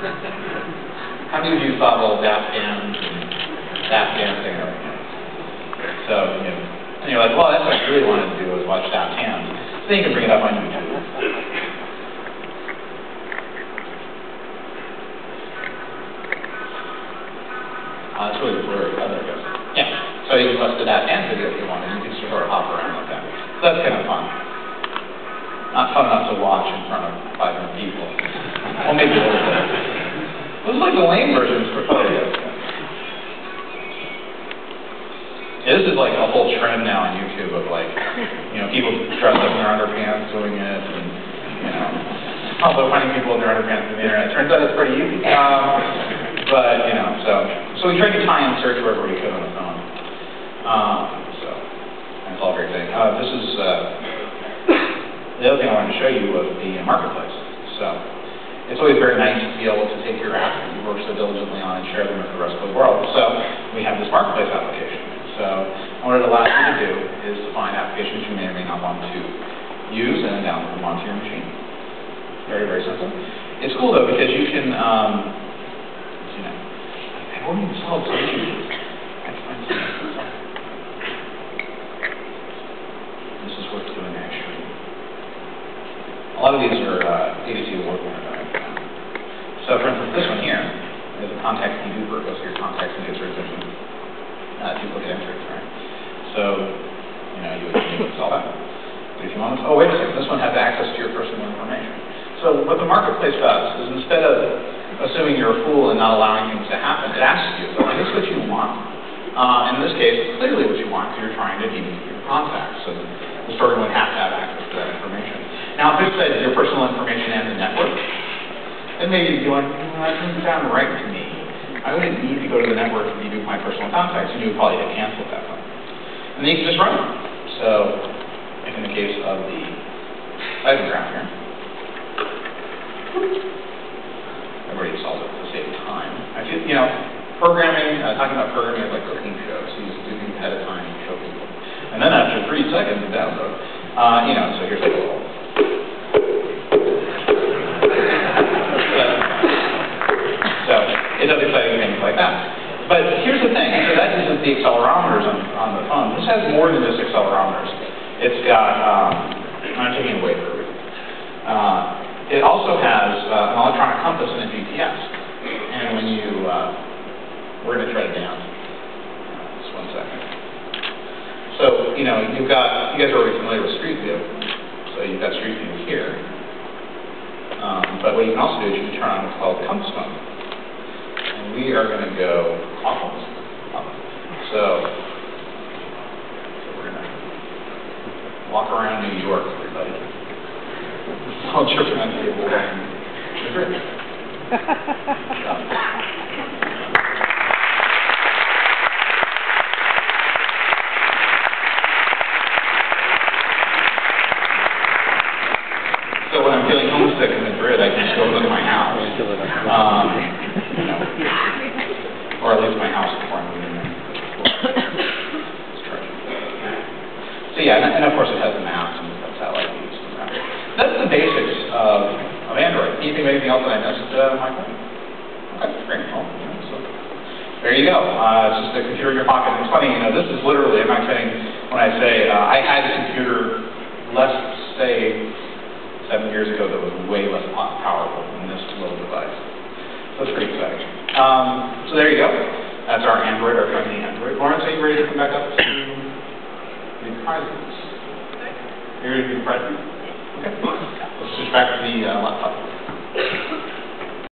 How many of you thought, well, that dancing? So, and you're like, well, that's what I really wanted to do was watch that dance. So then you can bring it up on YouTube. It's really blurry. Oh, there it goes. Yeah. So you can listen to that dance video if you want, and you can sort of hop around with that. So that's kind of fun. Not fun enough to watch in front of 500 people. Well, maybe a little bit. This is like the lame version for photos. Yeah, this is like a whole trend now on YouTube of like, people dressed up in their underpants doing it, and also finding people in their underpants on the internet. Turns out it's pretty easy. But so we tried to tie in search wherever we could on the phone. So that's all very exciting. This is the other thing I wanted to show you was the marketplace. So it's always very nice to be able to take your apps that you work so diligently on and share them with the rest of the world. So we have this marketplace application. So what it allows you to do is to find applications you may or may not want to use and download them onto your machine. Very, very simple. It's cool though because you can, I won't even solve some issues. This is worth doing actually. A lot of these are ADC award winners. So for instance, this one here is a context deduper. It goes to your context and gets rid of duplicate entries, right? So, you would install that. But if you want to, oh, wait a second, this one has access to your personal information. So what the marketplace does is instead of assuming you're a fool and not allowing things to happen, it asks you, so is this what you want? In this case, it's clearly what you want because you're trying to dedupe your contacts. So the story would have to have access to that information. Now, if it said your personal information and the network, then maybe you'd be like, that doesn't sound right to me. I wouldn't need to go to the network to dedupe my personal contacts, and you would probably hit cancel at that point. And then you can just run it. So, like in the case of the Python graph here, I've already solved it to save time. I feel, programming, talking about programming is like cooking shows. So you just do things ahead of time and show people. And then after 3 seconds, it downloads. So here's like a little. So it does exciting things like that. But here's the thing. So that uses the accelerometers on the phone. This has more than just accelerometers. It's got, I'm taking it away for a reason. It also has an electronic compass and a GPS. And when you, we're going to try it down. Just 1 second. So, you guys are already familiar with Street View. So you've got Street View here. But what you can also do is you can turn on what's called compass mode. And we are going to go clockwise. So we're going to walk around New York, everybody. I'll trip around the table in Madrid. So when I'm feeling homesick in Madrid, I can just go look at my house. Or at least my house before I'm moving there. So yeah, and of course it has the maps and that's how I use them. That's the basics of Android. Anything else that I missed, Michael? Okay, great. Well, so there you go. It's just a computer in your pocket. It's funny, this is literally, I'm not kidding when I say I had a computer, let's say, 7 years ago that was way less powerful than this little device. So it's pretty exciting. So there you go. That's our Android, our company Android. Lawrence, are you ready to come back up to the prizes? Are you ready to do the prizes? Okay. Let's switch back to the